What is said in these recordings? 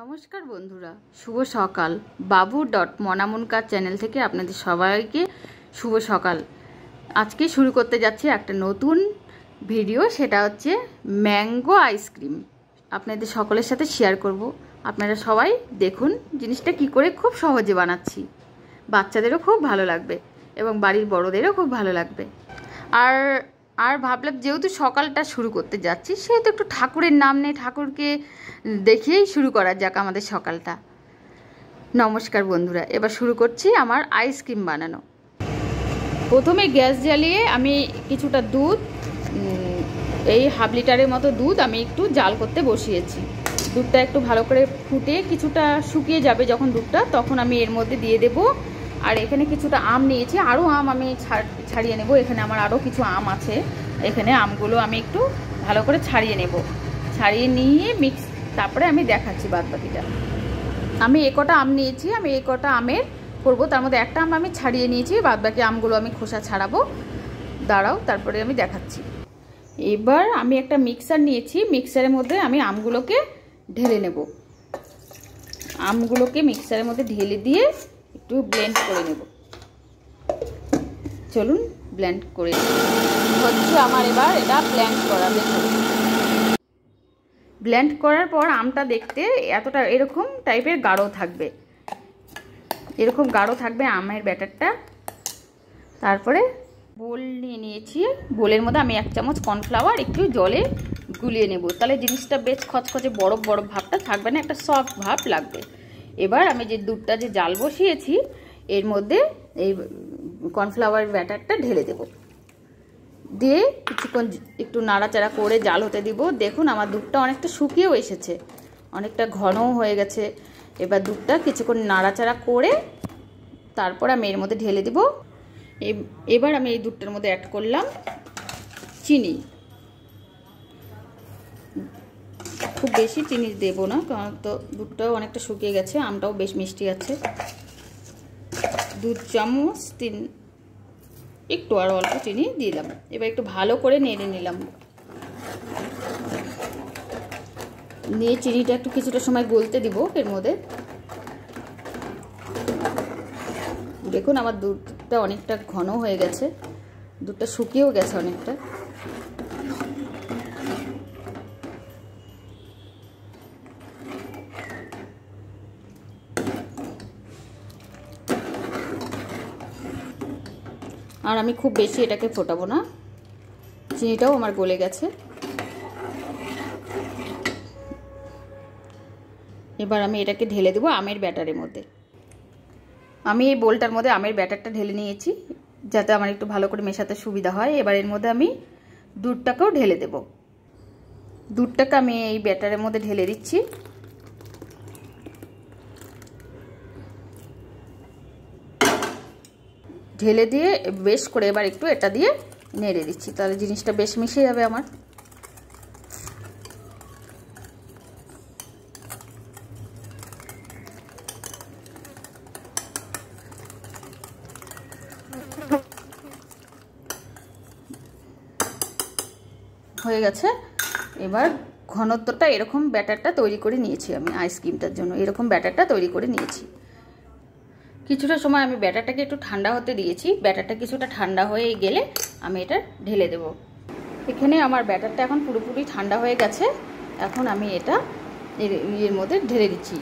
নমস্কার বন্ধুরা, শুভ সকাল। বাবু ডট মনামুনকার চ্যানেল থেকে আপনাদের সবাইকে শুভ সকাল। আজকে শুরু করতে যাচ্ছি একটা নতুন ভিডিও, সেটা হচ্ছে ম্যাঙ্গো আইসক্রিম। আপনাদের সকলের সাথে শেয়ার করব। আপনারা সবাই দেখুন জিনিসটা কি করে খুব সহজে বানাচ্ছি। বাচ্চাদেরও খুব ভালো লাগবে এবং বাড়ির বড়দেরও খুব ভালো লাগবে। আর ভাবলাম যেহেতু সকালটা শুরু করতে যাচ্ছি, সেহেতু একটু ঠাকুরের নাম নেই, ঠাকুরকে দেখেই শুরু করা যাক আমাদের সকালটা। নমস্কার বন্ধুরা, এবার শুরু করছি আমার আইসক্রিম বানানো। প্রথমে গ্যাস জ্বালিয়ে আমি কিছুটা দুধ, এই হাফ লিটারের মতো দুধ আমি একটু জাল করতে বসিয়েছি। দুধটা একটু ভালো করে ফুটে কিছুটা শুকিয়ে যাবে যখন দুধটা, তখন আমি এর মধ্যে দিয়ে দেব। আর এখানে কিছুটা আম নিয়েছি, আরও আম আমি ছাড়িয়ে নেব। এখানে আমার আরও কিছু আম আছে, এখানে আমগুলো আমি একটু ভালো করে ছাড়িয়ে নেব। ছাড়িয়ে নিয়ে তারপরে আমি দেখাচ্ছি বাদবাকিটা। আমি এ কটা আম নিয়েছি, আমি এই কটা আমের করবো, তার মধ্যে একটা আম আমি ছাড়িয়ে নিয়েছি, বাদবাকি আমগুলো আমি খোসা ছাড়াবো। দাঁড়াও, তারপরে আমি দেখাচ্ছি। এবার আমি একটা মিক্সার নিয়েছি, মিক্সারের মধ্যে আমি আমগুলোকে ঢেলে নেব। আমগুলোকে মিক্সারের মধ্যে ঢেলে দিয়ে একটু ব্লেন্ড করে নেব। চলুন ব্লেন্ড করে হচ্ছে আমার এবার এটা ব্লেন্ড করা। ব্লেন্ড করার পর আমটা দেখতে এতটা এরকম টাইপের গাঢ় থাকবে, এরকম গাঢ় থাকবে আমের ব্যাটারটা। তারপরে বোল নিয়ে নিয়েছি, বোলের মধ্যে আমি 1 চামচ কর্নফ্লাওয়ার একটু জলে গুলিয়ে নেব, তাহলে জিনিসটা বেশ খচখচে বরফ বরফ ভাবটা থাকবে না, একটা সফট ভাব লাগবে। এবার আমি যে দুধটা যে জাল বসিয়েছি এর মধ্যে এই কর্নফ্লাওয়ার ব্যাটারটা ঢেলে দেব, দিয়ে কিছুক্ষণ একটু নাড়াচাড়া করে জাল হতে দিব। দেখুন আমার দুধটা অনেকটা শুকিয়েও এসেছে, অনেকটা ঘনও হয়ে গেছে। এবার দুধটা কিছুক্ষণ নাড়াচাড়া করে তারপর আমি এর মধ্যে ঢেলে দিব। এবার আমি এই দুধটার মধ্যে অ্যাড করলাম চিনি। খুব বেশি চিনি দেব না, কারণ তো দুধটাও অনেকটা শুকিয়ে গেছে, আমটাও বেশ মিষ্টি আছে। 2 চামচ একটু আর অল্প চিনি দিলাম। এবার একটু ভালো করে নেড়ে নিলাম, নিয়ে চিনিটা একটু কিছুটা সময় গলতে দিব এর মধ্যে। দেখুন আমার দুধটা অনেকটা ঘন হয়ে গেছে, দুধটা শুকিয়েও গেছে অনেকটা। আর আমি খুব বেশি এটাকে ফোটাবো না, চিনিটাও আমার গলে গেছে। এবার আমি এটাকে ঢেলে দেবো আমের ব্যাটারের মধ্যে। আমি এই বোলটার মধ্যে আমের ব্যাটারটা ঢেলে নিয়েছি, যাতে আমার একটু ভালো করে মেশাতে সুবিধা হয়। এবার এর মধ্যে আমি দুধটাকেও ঢেলে দেব। দুধটাকে আমি এই ব্যাটারের মধ্যে ঢেলে দিচ্ছি। ঢেলে দিয়ে বেশ করে এবার একটু এটা দিয়ে নেড়ে দিচ্ছি, তাহলে জিনিসটা বেশ মিশে যাবে আমার। হয়ে গেছে। এবার ঘনত্বটা এরকম ব্যাটারটা তৈরি করে নিয়েছি আমি আইসক্রিমটার জন্য, এরকম ব্যাটারটা তৈরি করে নিয়েছি। কিছুটা সময় আমি ব্যাটারটাকে একটু ঠান্ডা হতে দিয়েছি। ব্যাটারটা কিছুটা ঠান্ডা হয়ে গেলে আমি এটা ঢেলে দেব। এখানে আমার ব্যাটারটা এখন পুরোপুরি ঠান্ডা হয়ে গেছে। এখন আমি এটা এর মধ্যে ঢেলে দিচ্ছি,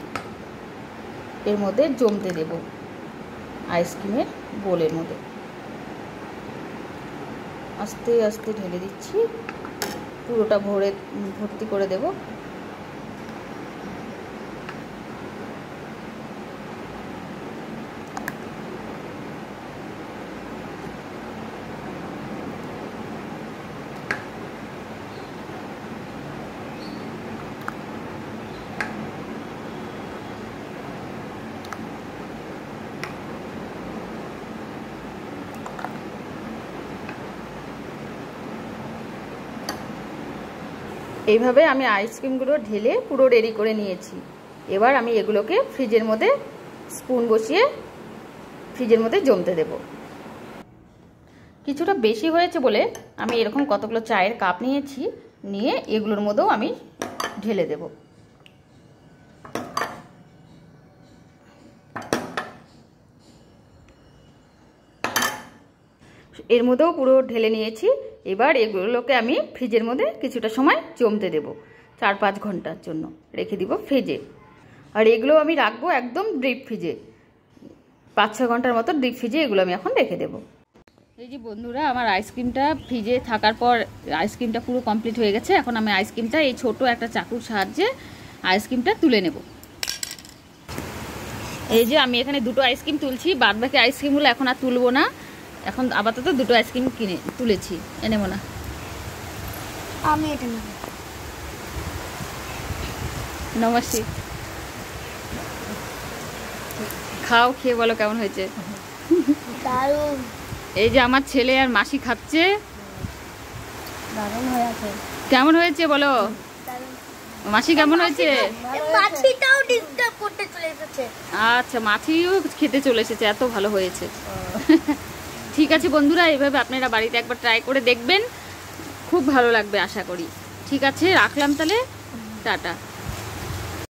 এর মধ্যে জমতে দেব আইসক্রিমের বোলের মধ্যে। আস্তে আস্তে ঢেলে দিচ্ছি, পুরোটা ভর্তি করে দেব। এইভাবে আমি আইসক্রিমগুলো ঢেলে পুরো রেডি করে নিয়েছি। এবার আমি এগুলোকে ফ্রিজের মধ্যে স্পুন বসিয়ে ফ্রিজের মধ্যে জমতে দেব। কিছুটা বেশি হয়েছে বলে আমি এরকম কতগুলো চায়ের কাপ নিয়েছি, নিয়ে এগুলোর মধ্যেও আমি ঢেলে দেব। এর মধ্যেও পুরো ঢেলে নিয়েছি। এবার এগুলোকে আমি ফ্রিজের মধ্যে কিছুটা সময় জমতে দেব, 4-5 ঘন্টার জন্য রেখে দিব ফ্রিজে। আর এগুলো আমি রাখবো একদম ডিপ ফ্রিজে, 5-6 ঘন্টার মতো ডিপ ফ্রিজে এগুলো আমি এখন রেখে দেবো। এই যে বন্ধুরা, আমার আইসক্রিমটা ফ্রিজে থাকার পর আইসক্রিমটা পুরো কমপ্লিট হয়ে গেছে। এখন আমি আইসক্রিমটা এই ছোট একটা চাকুর সাহায্যে আইসক্রিমটা তুলে নেব। এই যে আমি এখানে 2টো আইসক্রিম তুলছি, বাদ বাকি আইসক্রিমগুলো এখন আর তুলবো না। এখন আপাতত 2টো আইসক্রিম তুলেছি, নেব না আমি এটা নেব। নমস্তে, খাও, খেয়ে বলো কেমন হয়েছে। দারুণ। এই যে আমার ছেলে আর মাসি খাচ্ছে। দারুণ হয়েছে। কেমন হয়েছে বলো মাসি, কেমন হয়েছে? মাছিটাও ডিস্টার্ব করতে চলে এসেছে। আচ্ছা, মাছিও খেতে চলে এসেছে, এত ভালো হয়েছে। ঠিক আছে বন্ধুরা, এইভাবে আপনারা বাড়িতে একবার ট্রাই করে দেখবেন, খুব ভালো লাগবে আশা করি। ঠিক আছে, রাখলাম তাহলে, টাটা।